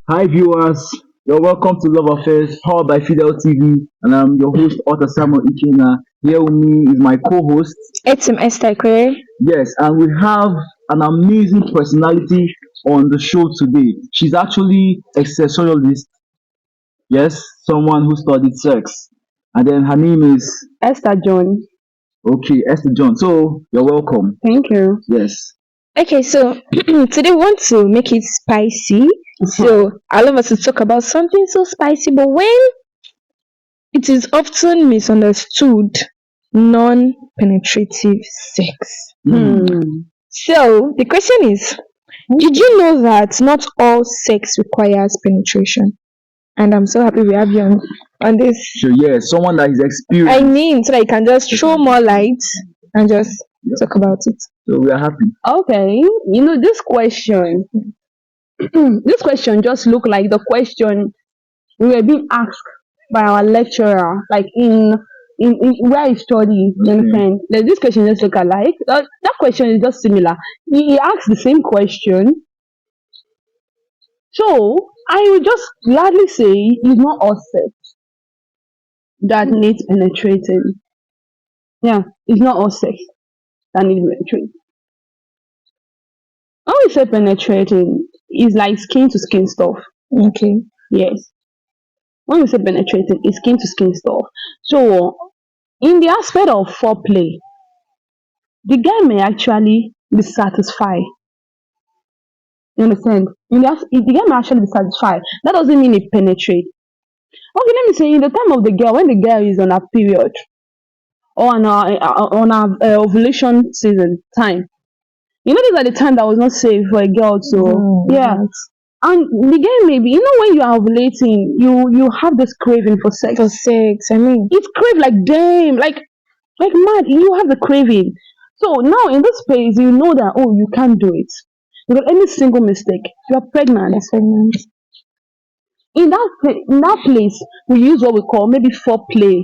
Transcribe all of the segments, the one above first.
Hi viewers, you're welcome to Love Affairs, powered by FIDE TV, and I'm your host, Otter Samuel Ikena. Here with me is my co-host. It's Esther Query. Yes, and we have an amazing personality on the show today. She's actually a sexologist, yes, someone who studied sex. And then her name is, Esther John. okay, Esther John. So, you're welcome. Thank you. Yes. Okay, so today we want to make it spicy. So all of us to talk about something so spicy, but when it is often misunderstood, non-penetrative sex. So the question is, did you know that not all sex requires penetration? And I'm so happy we have you on this. So, yeah, someone that is I experienced. mean, so that you can just throw more light and just talk about it. So, we are happy. Okay, this question, this question just looked like the question we were being asked by our lecturer, like in where I study. You understand? Like, this question just look alike. That question is just similar. He asked the same question, so I would just gladly say it's not all sex that needs penetrating. Yeah, it's not all sex that needs penetrating. When we say penetrating, it's like skin to skin stuff. Okay. Yes. When we say penetrating, it's skin to skin stuff. So, in the aspect of foreplay, the guy may actually be satisfied. You understand? The guy may actually be satisfied. That doesn't mean it penetrates. Okay, let me say, in the time of the girl, when the girl is on her period or on her ovulation season time, these are the time that was not safe for a girl to, yeah. Right. And the guy maybe, when you are ovulating, you have this craving for sex. For sex, I mean, It's crave like damn, like mad. You have the craving. So now in this space, you know that you can't do it because any single mistake, you are pregnant. that's pregnant. In that place, we use what we call maybe foreplay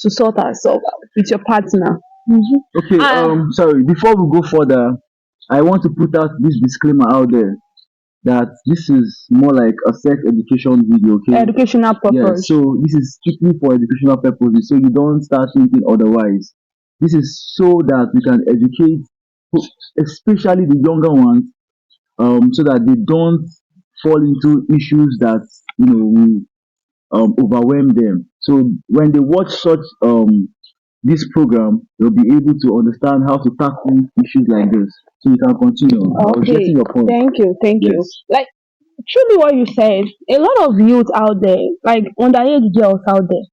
to sort ourselves out with your partner. Okay, Ah, sorry, before we go further, I want to put out this disclaimer out there that this is more like a sex education video, okay? educational Yeah, purpose. so this is strictly for educational purposes, so you don't start thinking otherwise. This is so that we can educate, especially the younger ones, so that they don't fall into issues that will overwhelm them. So when they watch such this program, they'll be able to understand how to tackle issues like this. So you can continue. I was Okay, getting your point. thank you. Yes. Like truly, what you said, a lot of youth out there, like underage girls out there,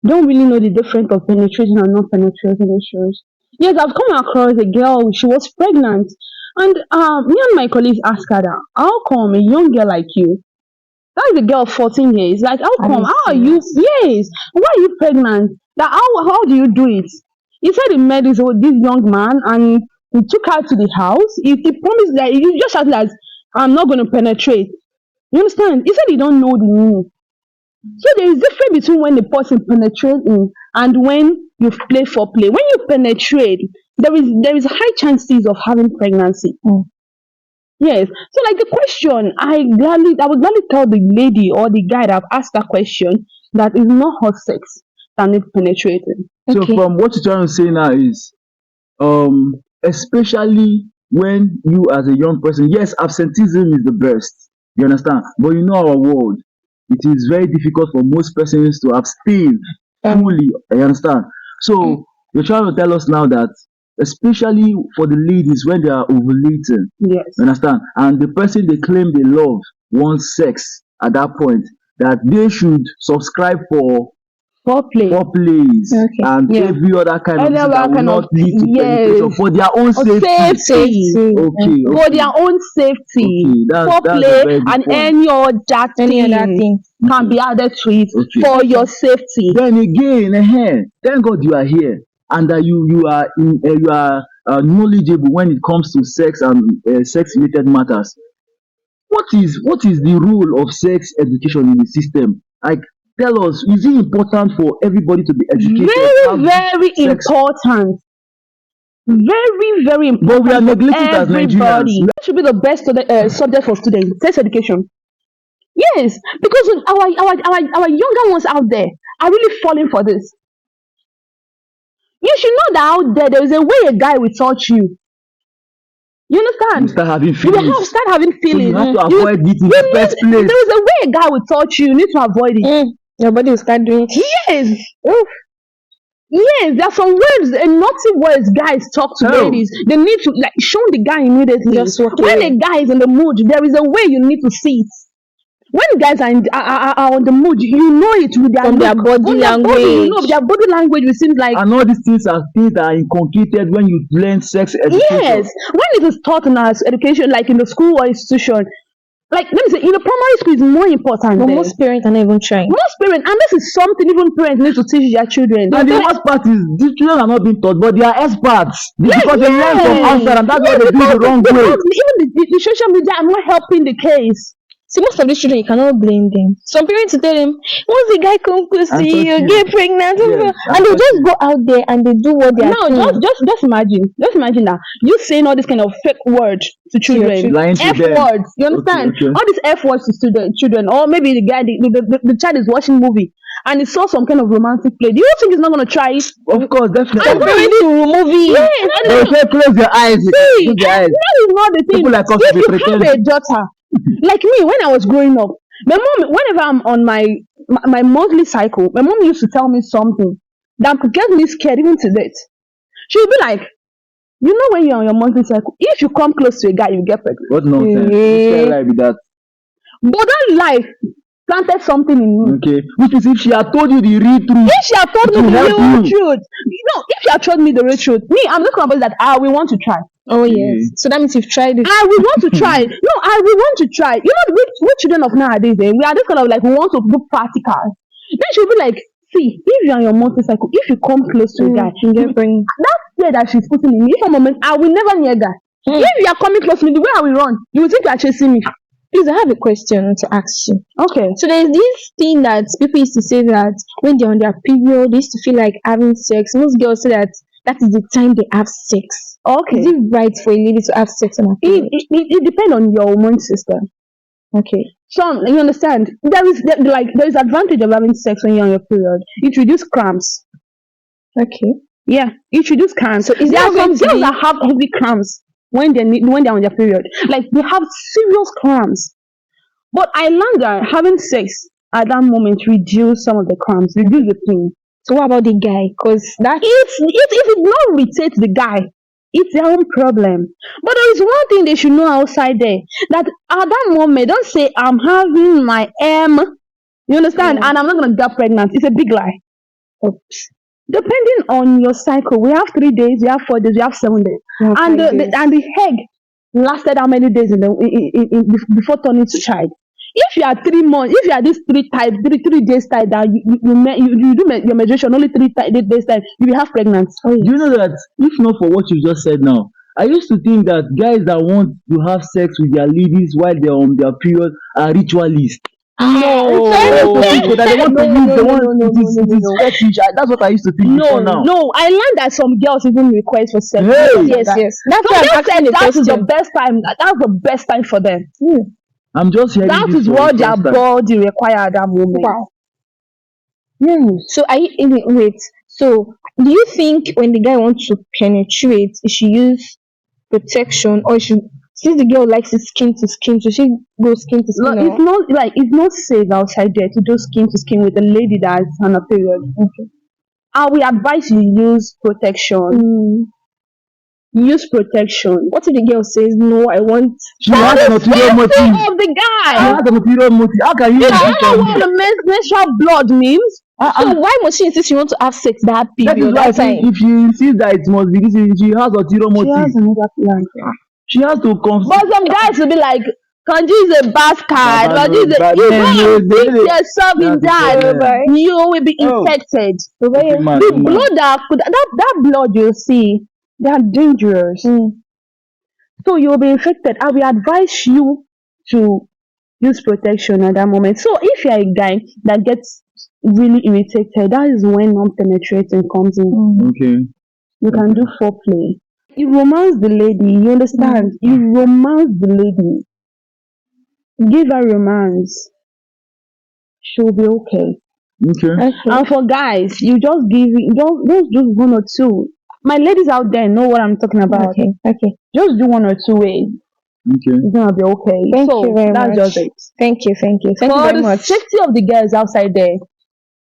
don't really know the difference of penetrating and not penetrating issues. Yes, I've come across a girl, she was pregnant, and me and my colleagues asked her that, how come a young girl like you, that is a girl of 14 years, like how Are come, you how are you, serious? yes, why are you pregnant? That how do you do it? He said he met this young man and he took her to the house. He promised that he just shouted that I'm not going to penetrate. You understand? He said he don't know the meaning. So there is difference between when the person penetrates in and when you play foreplay. When you penetrate, there is high chances of having pregnancy. Mm. Yes. So like the question, I would gladly tell the lady or the guy that have asked that question that is not hot sex that needs penetrating. So Okay. from what you're trying to say now is especially when you as a young person, yes, absenteeism is the best. You understand? But you know our world, it is very difficult for most persons to abstain Um, fully. You understand? So you're trying to tell us now that especially for the ladies when they are ovulating, Yes. you understand? And the person they claim they love wants sex at that point, that they should subscribe for Foreplay. foreplays okay. and Yeah. every other kind of Any thing that other will kind not of lead to penetration yes. for their own Or safety. safety. Safety. Okay, For okay, their own safety. okay. That's a Foreplay very good and point. any other Any other thing thing? can be added to it Okay. for Okay. your safety. Then again, thank God you are here and that you are knowledgeable when it comes to sex and sex related matters. What is the role of sex education in the system? Like, tell us, is it important for everybody to be educated? Very, Have very sex, important. Very, very but we are important for neglecting it as everybody. Nigerians. That should be the best subject for students. Sex education. Yes, because our younger ones out there are really falling for this. You should know that out there is a way a guy will touch you. You You understand? start having You will feelings. start having So you feelings. have to You avoid it in you the first need place. there is a way a guy will touch you. You need to avoid it. Your body will start doing. Yes, Oof. yes. There are some words and naughty words guys talk to Oh, ladies. They need to like show the guy immediately. Just walk When away. a guy is in the mood, there is a way you need to see it. When guys are on the mood, you know it with their From their look, body on their body, you know language. their body language. It seems like and all these things are inculcated when you learn sex education. yes. When it is taught in our education, like in the school or institution, like let me say, in the primary school is more important But there. most parents are not even trying. Most parents, and this is something even parents need to teach their children. And the worst part is these children are not being taught, but they are experts. Because they learn from outside and that's why they do it the wrong way. Even the social media are not helping the case. See, most of these children, you cannot blame them. Some parents will tell them, once the guy comes close to And touch you, you. get pregnant. Yes, And they just go out there and they do what they are No, doing. just imagine that you saying all this kind of fake words to children, Lying to F them. words. You understand? Okay. All these F words to children, or maybe the guy, the child is watching movie and he saw some kind of romantic play. Do you think he's not going to try it? Of course, definitely. Some parents will remove it. Yes, They will say close your eyes. see, Close your eyes. that is not the thing. People like us, If they you pretend. have a daughter, like me, when I was growing up, my mom, whenever I'm on my monthly cycle, my mom used to tell me something that could get me scared even to date. She would be like, you know, when you're on your monthly cycle, if you come close to a guy, you get pregnant. What nonsense? Yeah. What's with that? But that life planted something in me. Okay. Which is if she had told you the real truth. If she had told me To the help real you. truth, if she had told me the real truth, me, I'm looking about that. We want to try. Oh, yes. So that means you've tried it. We want to try. No, we want to try. You know, we children of nowadays, we are this kind of like, we want to do practical. Then she'll be like, see, if you're on your monthly cycle, if you come close to a guy, You get pregnant. that fear that she's putting in me, if I'm a man, I will never near guy. If you are coming close to me, the way I will run, you will think you are chasing me. Please, I have a question to ask you. Okay. So there's this thing that people used to say that when they're on their period, they used to feel like having sex. Most girls say that that is the time they have sex. Okay. Is it right for a lady to have sex on her period? It depends on your hormone system. Okay. Some, you understand, there is advantage of having sex when you're on your period. It reduces cramps. Okay. Yeah, it reduces cramps. So is there that are some going to girls be- that have heavy cramps when they're on their period. Like they have serious cramps. But I learned that having sex at that moment reduce some of the cramps, reduce the pain. So what about the guy? Because that If it not irritate the guy, it's their own problem. But there is one thing they should know outside there, that at that moment, don't say I'm having my you understand, and I'm not gonna get pregnant. It's a big lie. oops. Depending on your cycle, we have 3 days, we have 4 days, we have 7 days, We have and 5 the days. and the egg lasted how many days before turning to child? If you are 3 months, if you are this 3 days time that you do your menstruation only 3 days time, you will have pregnant. Oh, Do you know that if not for what you just said now, I used to think that guys that want to have sex with their ladies while they're on their period are ritualists. No. So that they want to use the one it is No. fetish. That's what I used to think before now. No, I learned that some girls even request for sex. Hey! Yes. That's So why I'm they asking said the that is the question. best time. That's the best time for them. I'm just hearing That this is for what the their first time. body require at that moment. Wow. Yes. So wait. So do you think when the guy wants to penetrate, he should use protection, or should, since the girl likes it skin to skin, should she go skin to No, skin? it's not safe outside there to do skin to skin with a lady that's on a period. Okay. I will advise you use protection. Use protection. What if the girl says no? I want. She has an ulterior motive. Of the She guy. has an ulterior motive. How can you You insist don't know on what me? the menstrual blood means. So why must she insist she wants to have sex that That is period? why I That think time. if she insists that it must be this, she has ulterior She has motive. another plan. She has to come. But some guys will be like, Kanji is a bastard. Baba Kanji is knows, a, but you then go and they- fix they- yourself in that's the that. problem. You will be Oh. infected. Okay, man, The man. blood that blood you see, they are dangerous. So you will be infected. I will advise you to use protection at that moment. So if you're a guy that gets really irritated, that is when non-penetrating comes in. Okay. You can do foreplay. You romance the lady, you understand? You romance the lady. Give her romance. she'll be okay. Okay. Okay. And for guys, you just give don't do one or two. My ladies out there know what I'm talking about. Okay. Okay. Just do one or two ways. Okay. It's gonna be okay. Thank So you very that's much. just it. Thank you. Thank you. Thank you For very the much. safety of the girls outside there,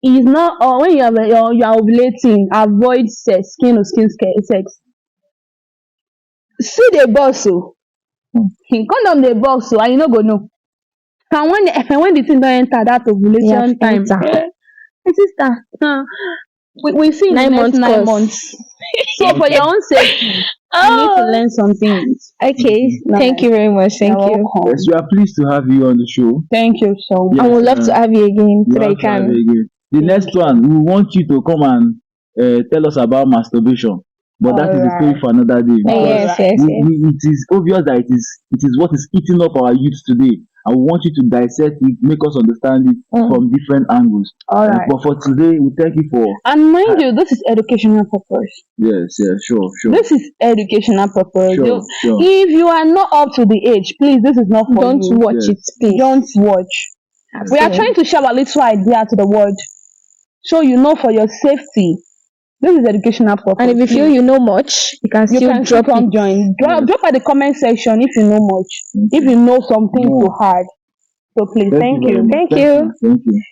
is not when you are ovulating, avoid skin to skin sex. See the boss o, condom dey box o, and you no go know. And when the thing don enter that You have ovulation time, enter. my sister, we see in the 9 months next 9 course. months. So for your own safety, you need to Oh. learn some things. Okay. Thank Nice. you very much. You're Thank you. Yes, welcome. we are pleased to have you on the show. Thank you so much. I Yes, would love to have you again you so that you have to have can. it again. The next one, we want you to come and tell us about masturbation, but that is a story Alright. for another day because Yes. Yes. Yes. it is obvious that it is what is eating up our youth today, and we want you to dissect it, make us understand it from different angles. Alright. But for today, we thank you for And mind you, this is educational purpose. yes, sure. This is educational purpose. Sure. If you are not up to the age, please, this is not for Don't you. watch Yes. it, please. Don't watch. We are trying to share a little idea to the world, so you know for your safety. This is educational purpose. And if you feel please. you know much, you can You still can drop still come it. join. Drop at the comment section if you know much. If you know something No. too hard. So please, thank very you. much. Thank you. Thank you.